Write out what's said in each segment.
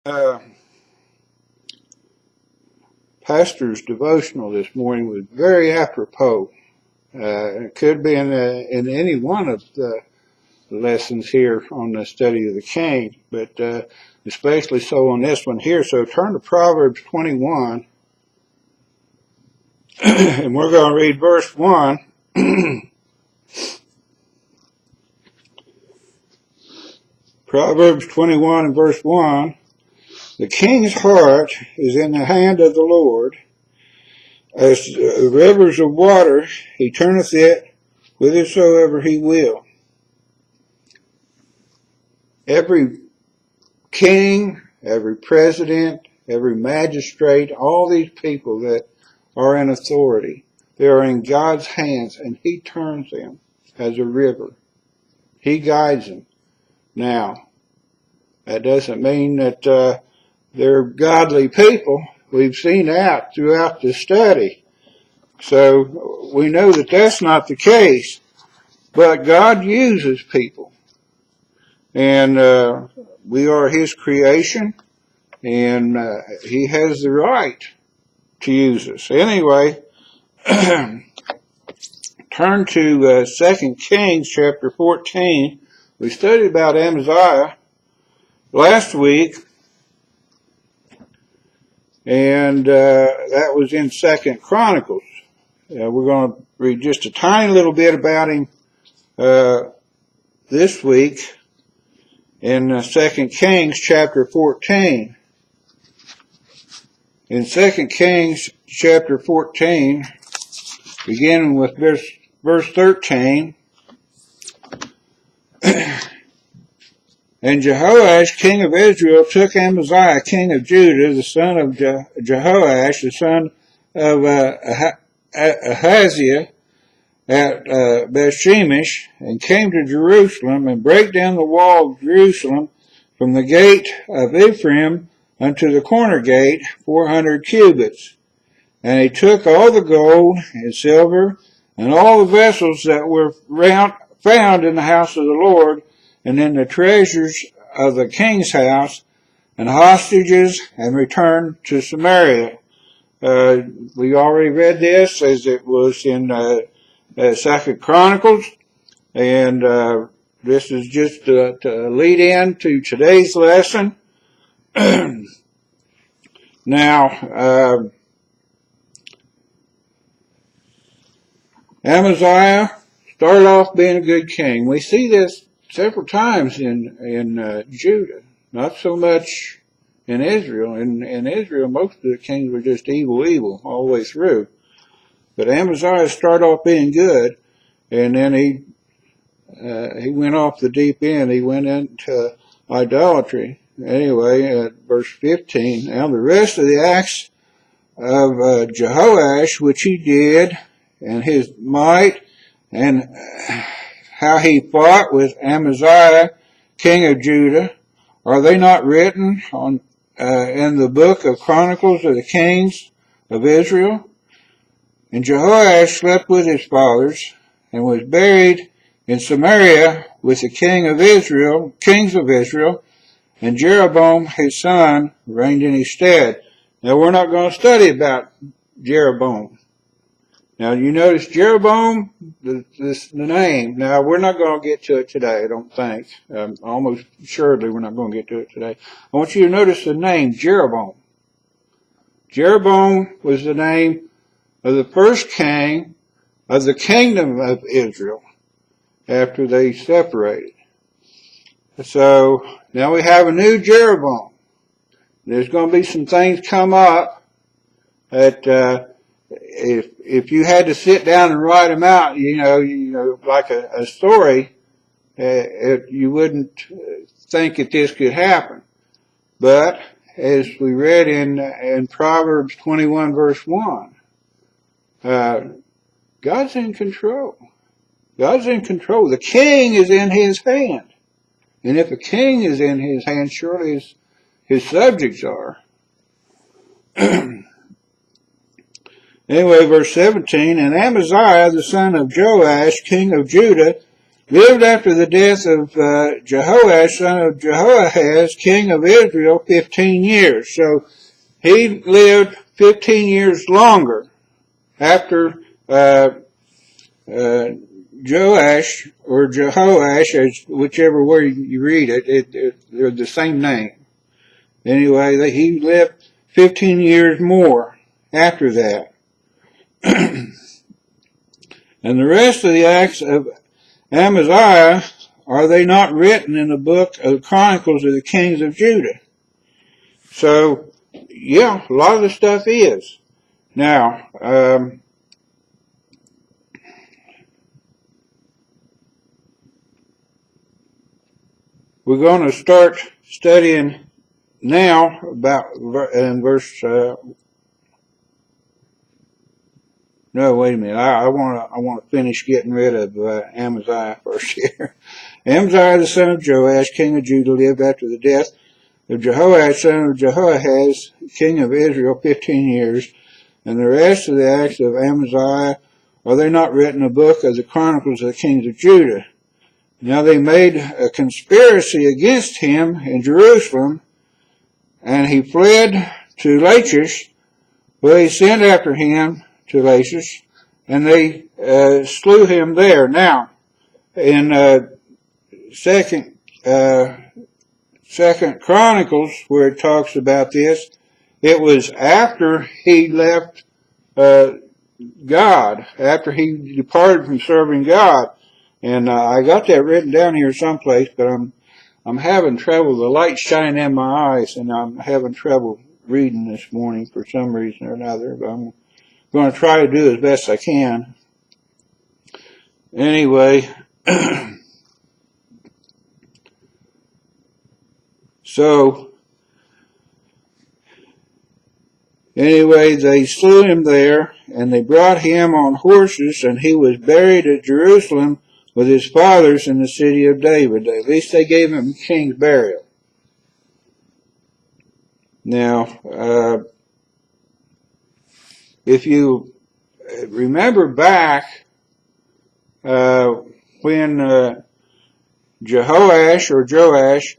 uh, pastor's devotional this morning was very apropos. It could be in any one of the lessons here on the study of the Kings, but especially so on this one here. So turn to Proverbs 21, and we're going to read verse 1. Proverbs 21 and verse 1. The king's heart is in the hand of the Lord. As rivers of water, he turneth it whithersoever he will. Every king, every president, every magistrate, all these people that are in authority, they are in God's hands, and he turns them as a river. He guides them. Now, that doesn't mean that they're godly people. We've seen that throughout the study. So we know that that's not the case. But God uses people. And we are his creation. And he has the right to use us. Anyway, turn to 2 Kings chapter 14. We studied about Amaziah last week. And that was in 2 Chronicles. We're going to read just a tiny little bit about him this week in 2 Kings chapter 14. In 2 Kings chapter 14, beginning with verse 13, And Jehoash, king of Israel, took Amaziah, king of Judah, the son of Jehoash, the son of Ahaziah, at Bethshemesh, and came to Jerusalem, and brake down the wall of Jerusalem from the gate of Ephraim unto the corner gate, 400 cubits. And he took all the gold and silver, and all the vessels that were found in the house of the Lord, and in the treasures of the king's house, and hostages, and returned to Samaria. We already read this as it was in 2 Chronicles, and this is just to lead in to today's lesson. Now, Amaziah started off being a good king. We see this several times in Judah, not so much in Israel. In Israel, most of the kings were just evil all the way through. But Amaziah started off being good, and then he went off the deep end. He went into idolatry. Anyway, at verse 15, now the rest of the acts of Jehoash, which he did, and his might, and how he fought with Amaziah, king of Judah, are they not written in the book of Chronicles of the Kings of Israel? And Jehoash slept with his fathers, and was buried in Samaria with the kings of Israel, and Jeroboam his son reigned in his stead. Now we're not going to study about Jeroboam. Now you notice Jeroboam, the name. Now we're not going to get to it today, I don't think. Almost assuredly we're not going to get to it today. I want you to notice the name Jeroboam. Jeroboam was the name of the first king of the kingdom of Israel after they separated. So now we have a new Jeroboam. There's going to be some things come up that if you had to sit down and write them out, you know, like a story, you wouldn't think that this could happen. But as we read in Proverbs 21 verse 1, God's in control. God's in control. The king is in his hand. And if a king is in his hand, surely his subjects are. Anyway, verse 17, And Amaziah, the son of Joash, king of Judah, lived after the death of Jehoash, son of Jehoahaz, king of Israel, 15 years. So he lived 15 years longer after Joash or Jehoash, as whichever way you read it, they're the same name. Anyway, he lived 15 years more after that. And the rest of the acts of Amaziah, are they not written in the book of the Chronicles of the kings of Judah? So, yeah, a lot of the stuff is. Now, we're going to start studying now about in verse. No, wait a minute. I want to finish getting rid of Amaziah first here. Amaziah, the son of Joash, king of Judah, lived after the death of Jehoash, son of Jehoahaz, king of Israel, 15 years. And the rest of the acts of Amaziah, are they not written in the book of the Chronicles of the kings of Judah? Now they made a conspiracy against him in Jerusalem, and he fled to Lachish. Well, they sent after him to Lachish, and they slew him there. Now, in Second Chronicles, where it talks about this, it was after he left God, after he departed from serving God. And I got that written down here someplace, but I'm having trouble. The light's shining in my eyes, and I'm having trouble reading this morning for some reason or another. But I'm going to try to do as best I can. Anyway, anyway, they slew him there, and they brought him on horses, and he was buried at Jerusalem with his fathers in the city of David. At least they gave him king's burial. Now, if you remember back when Jehoash or Joash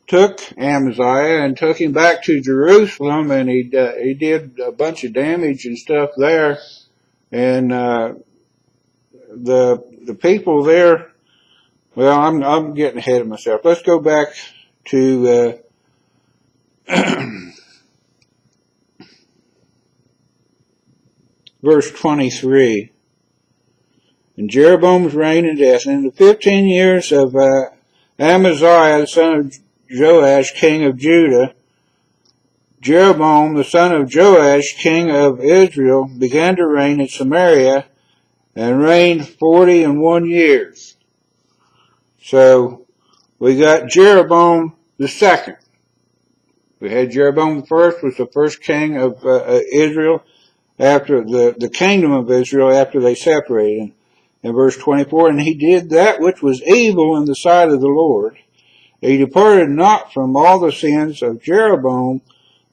took Amaziah and took him back to Jerusalem, and he did a bunch of damage and stuff there, and the people there. Well, I'm getting ahead of myself. Let's go back to verse 23. And Jeroboam's reign and death. And in the 15 years of Amaziah, the son of Joash, king of Judah, Jeroboam, the son of Joash, king of Israel, began to reign in Samaria, and reigned 41 years. So, we got Jeroboam the second. We had Jeroboam the first, was the first king of Israel, after the kingdom of Israel, after they separated. In verse 24, and he did that which was evil in the sight of the Lord. He departed not from all the sins of Jeroboam,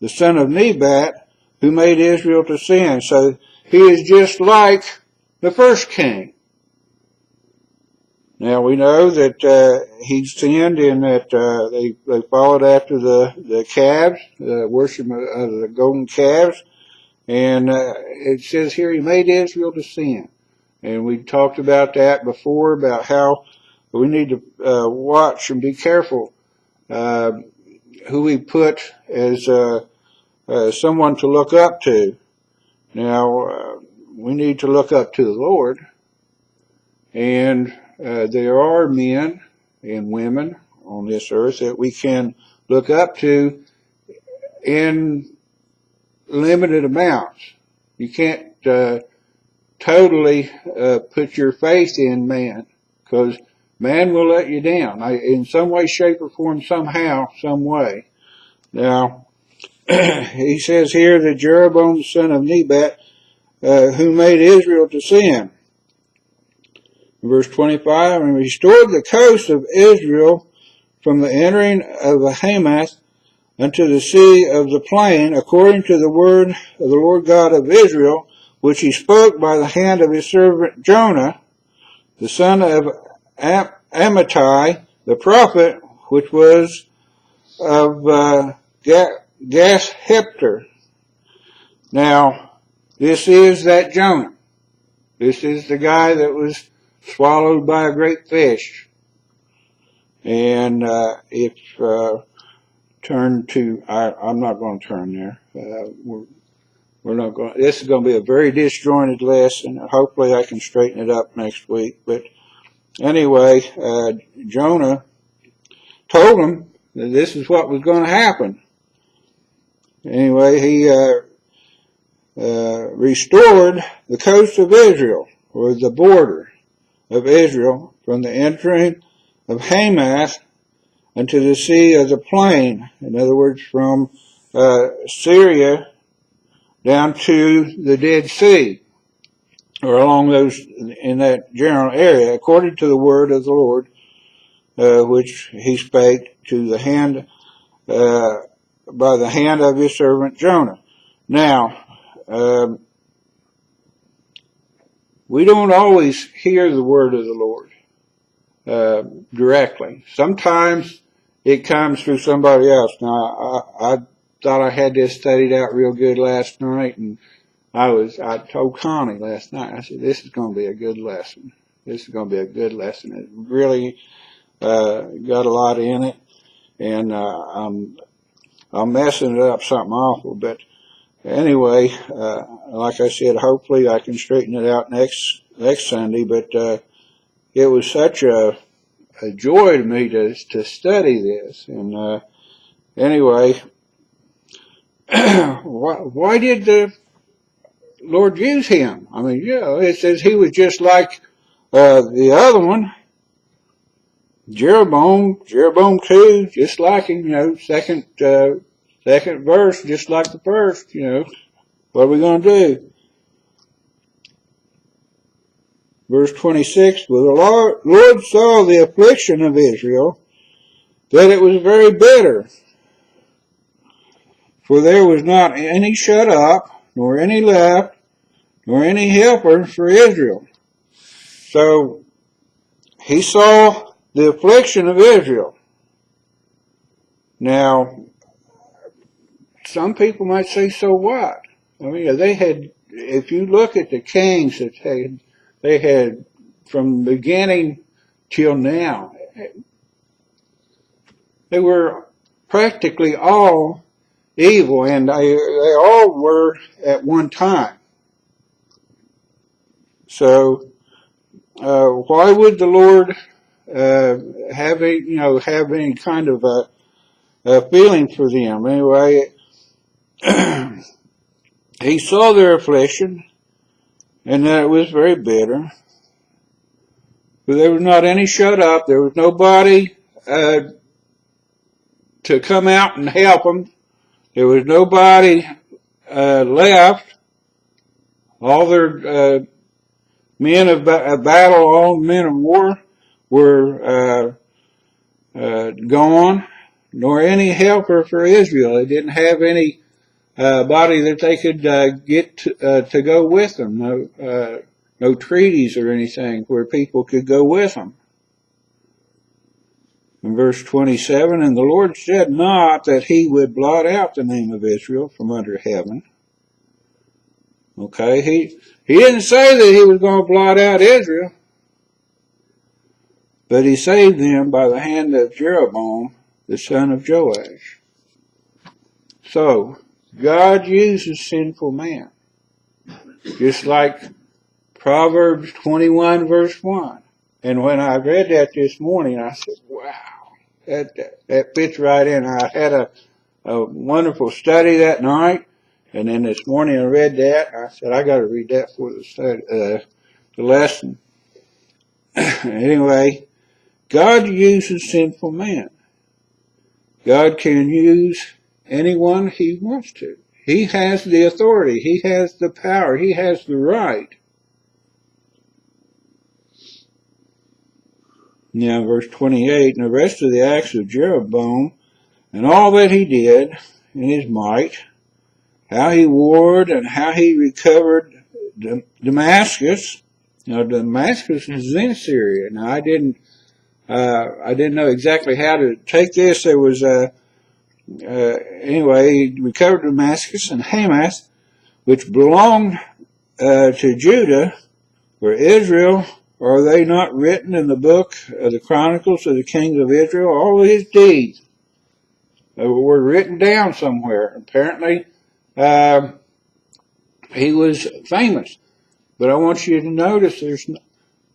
the son of Nebat, who made Israel to sin. So he is just like the first king. Now we know that he sinned in that they followed after the calves, the worship of the golden calves, and it says here he made Israel to sin. And we talked about that before, about how we need to watch and be careful who we put as someone to look up to. Now, we need to look up to the Lord, and there are men and women on this earth that we can look up to in limited amounts. You can't totally put your faith in man, because man will let you down in some way, shape, or form, somehow, some way. Now, he says here that Jeroboam, the son of Nebat, who made Israel to sin. Verse 25, and restored the coast of Israel from the entering of Hamath unto the sea of the plain, according to the word of the Lord God of Israel, which he spoke by the hand of his servant Jonah, the son of Amittai, the prophet, which was of Gashepter. Now, this is that Jonah. This is the guy that was swallowed by a great fish. And if turn to, I'm not going to turn there. We're not going. This is going to be a very disjointed lesson. Hopefully, I can straighten it up next week. But anyway, Jonah told him that this is what was going to happen. Anyway, he restored the coast of Israel, or the border of Israel, from the entering of Hamath unto the sea of the plain. In other words, from Syria down to the Dead Sea, or along those, in that general area, according to the word of the Lord, which he spake to the hand, by the hand of his servant Jonah. Now, we don't always hear the word of the Lord directly. Sometimes it comes through somebody else. Now, I thought I had this studied out real good last night, and I told Connie last night, I said, this is going to be a good lesson. This is going to be a good lesson. It really got a lot in it, and I'm messing it up something awful. But anyway, like I said, hopefully I can straighten it out next Sunday. But it was such a joy to me to study this. And anyway, why did the Lord use him? I mean, it says he was just like the other one, Jeroboam 2, just like him, second verse, just like the first, What are we going to do? Verse 26, well, the Lord saw the affliction of Israel, that it was very bitter. For there was not any shut up, nor any left, nor any helper for Israel. So, he saw the affliction of Israel. Now, some people might say, so what? I mean, they had, if you look at the kings that they had from the beginning till now, they were practically all evil, and they all were at one time. So, why would the Lord have any kind of a feeling for them? Anyway, he saw their affliction, and that it was very bitter. But there was not any shut up. There was nobody to come out and help them. There was nobody left. All their men of battle, all men of war were gone, nor any helper for Israel. They didn't have any body that they could get to go with them. No treaties or anything where people could go with them. In verse 27, and the Lord said not that he would blot out the name of Israel from under heaven. Okay, he didn't say that he was going to blot out Israel, but he saved them by the hand of Jeroboam, the son of Joash. So, God uses sinful man. Just like Proverbs 21 verse 1. And when I read that this morning, I said, wow, that fits right in. I had a wonderful study that night, and then this morning I read that. I said, I got to read that for the study, the lesson. Anyway, God uses sinful man. God can use anyone he wants to. He has the authority. He has the power. He has the right. Now, verse 28, and the rest of the acts of Jeroboam, and all that he did in his might, how he warred and how he recovered Damascus Now, Damascus is in Syria. Now, I didn't know exactly how to take this. There was, anyway, we covered Damascus and Hamath, which belonged to Judah, where Israel. Are they not written in the book of the Chronicles of the kings of Israel? All of his deeds were written down somewhere. Apparently, he was famous. But I want you to notice there's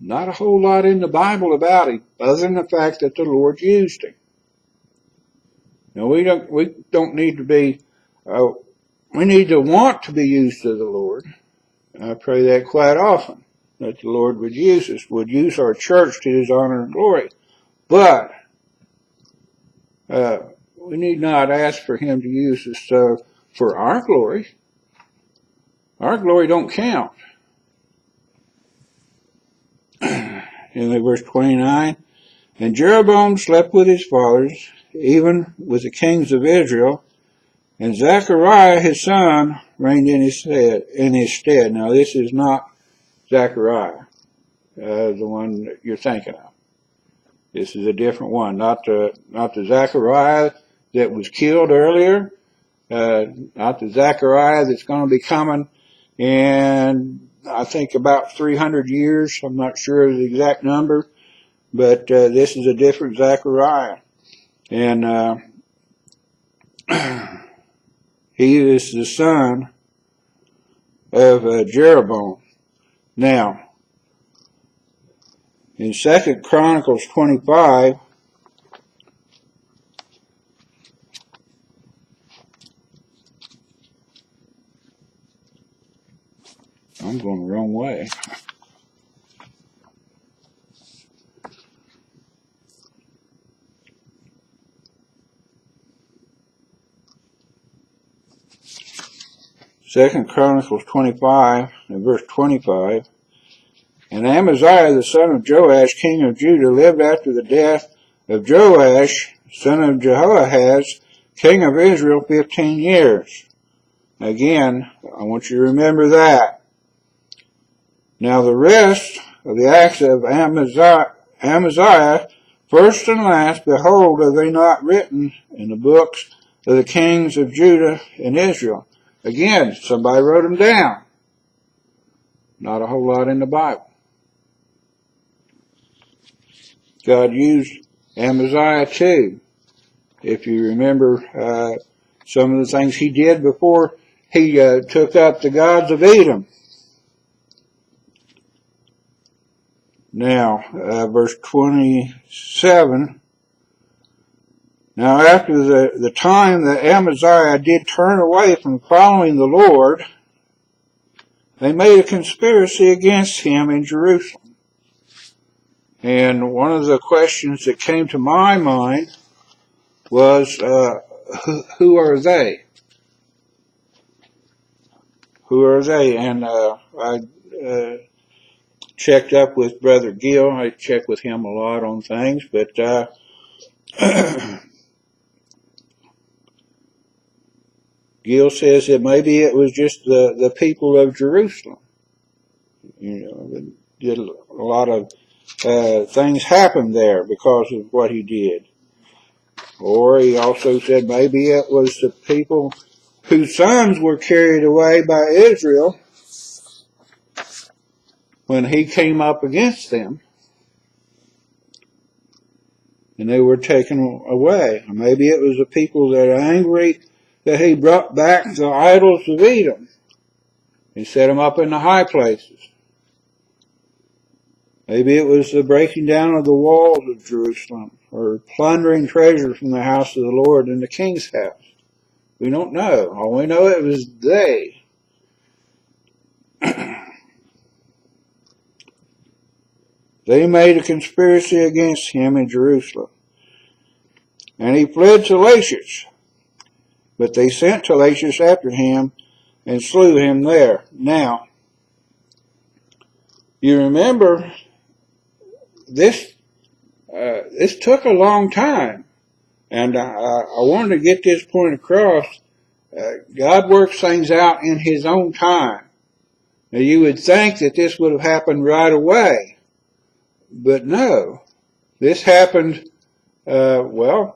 not a whole lot in the Bible about him, other than the fact that the Lord used him. Now, we don't need to be, we need to want to be used of the Lord. I pray that quite often, that the Lord would use us, would use our church to his honor and glory. But we need not ask for him to use us for our glory. Our glory don't count. In verse 29, and Jeroboam slept with his fathers, even with the kings of Israel, and Zechariah his son reigned in his stead. Now this is not Zechariah, the one that you're thinking of. This is a different one, not the Zechariah that was killed earlier, not the Zechariah that's going to be coming in, I think, about 300 years. I'm not sure of the exact number, but this is a different Zechariah. And he is the son of Jeroboam. Now, in 2 Chronicles 25, I'm going the wrong way. Second Chronicles 25 and verse 25. And Amaziah the son of Joash, king of Judah, lived after the death of Joash, son of Jehoahaz, king of Israel, 15 years. Again, I want you to remember that. Now the rest of the acts of Amaziah, first and last, behold, are they not written in the books of the kings of Judah and Israel? Again, somebody wrote them down. Not a whole lot in the Bible. God used Amaziah too. If you remember some of the things he did before he took up the gods of Edom. Now, verse 27. Now after the time that Amaziah did turn away from following the Lord, they made a conspiracy against him in Jerusalem. And one of the questions that came to my mind was, who are they? Who are they? And I checked up with Brother Gill. I check with him a lot on things, but Gill says that maybe it was just the people of Jerusalem. You know, did a lot of things happen there because of what he did. Or he also said maybe it was the people whose sons were carried away by Israel when he came up against them, and they were taken away. Or maybe it was the people that are angry that he brought back the idols of Edom. He set them up in the high places. Maybe it was the breaking down of the walls of Jerusalem, or plundering treasure from the house of the Lord and the king's house. We don't know. All we know, it was they. They made a conspiracy against him in Jerusalem. And he fled to Lachish. But they sent to Lachish after him and slew him there. Now, you remember, this took a long time. And I wanted to get this point across. God works things out in his own time. Now you would think that this would have happened right away, but no. This happened, after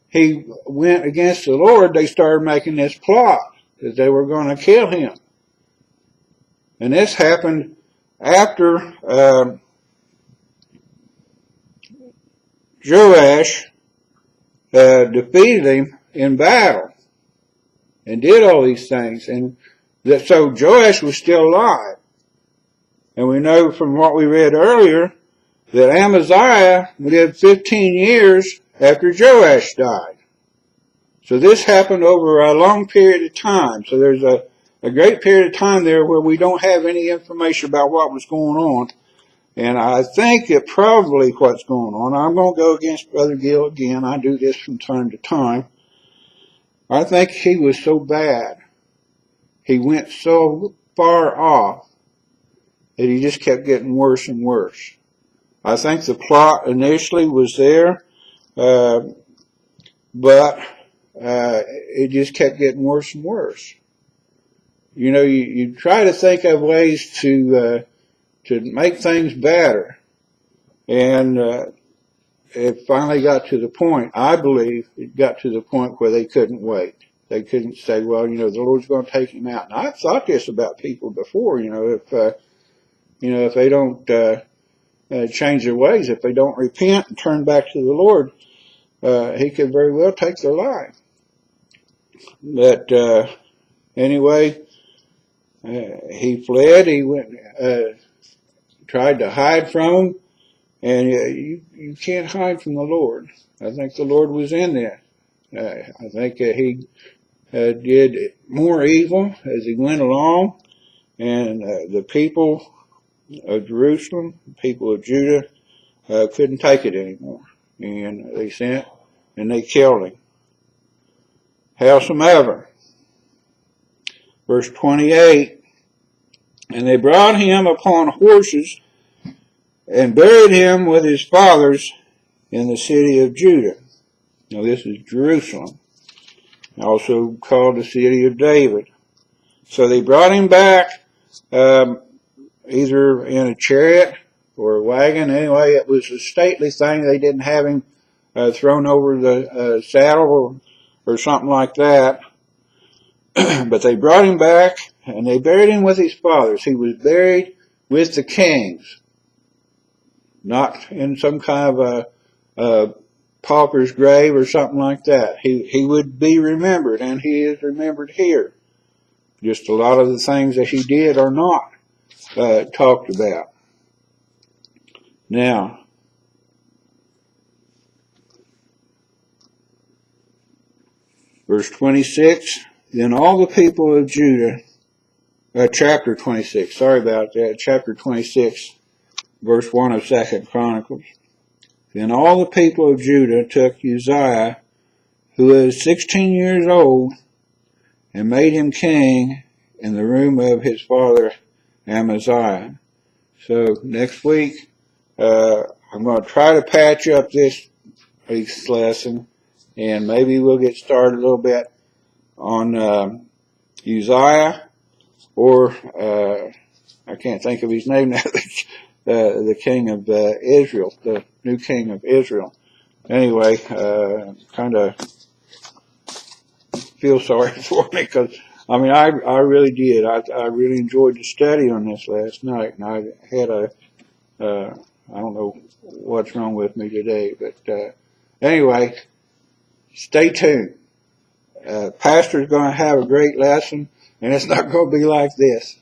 he went against the Lord, they started making this plot that they were going to kill him. And this happened after Joash defeated him in battle and did all these things. And so Joash was still alive. And we know from what we read earlier that Amaziah lived 15 years after Joash died. So this happened over a long period of time. So there's a great period of time there where we don't have any information about what was going on. And I think that probably what's going on, I'm going to go against Brother Gill again. I do this from time to time. I think he was so bad. He went so far off that he just kept getting worse and worse. I think the plot initially was there, but it just kept getting worse and worse. You know, you try to think of ways to make things better, and it finally got to the point, I believe, it got to the point where they couldn't wait. They couldn't say, well, you know, the Lord's going to take him out. And I've thought this about people before, if they don't change their ways, if they don't repent and turn back to the Lord, he could very well take their life. But anyway, he fled. He went, tried to hide from him, and you can't hide from the Lord. I think the Lord was in there. I think he did more evil as he went along, and the people of Jerusalem, the people of Judah, couldn't take it anymore, and they sent and they killed him. Howsoever, verse 28, and they brought him upon horses and buried him with his fathers in the city of Judah. Now this is Jerusalem, also called the city of David. So they brought him back, either in a chariot or a wagon. Anyway, it was a stately thing. They didn't have him thrown over the saddle or something like that. But they brought him back, and they buried him with his fathers. He was buried with the kings, not in some kind of a pauper's grave or something like that. He would be remembered, and he is remembered here. Just a lot of the things that he did are not talked about. Now, verse 26, then all the people of Judah, chapter 26, sorry about that, chapter 26, verse 1 of 2 Chronicles. Then all the people of Judah took Uzziah, who was 16 years old, and made him king in the room of his father Amaziah. So next week, I'm going to try to patch up this week's lesson, and maybe we'll get started a little bit on Uzziah, or I can't think of his name now, the king of Israel, the new king of Israel. Anyway, kind of feel sorry for me, because I really did. I really enjoyed the study on this last night, and I had I don't know what's wrong with me today, but anyway, stay tuned. Pastor's going to have a great lesson, and it's not going to be like this.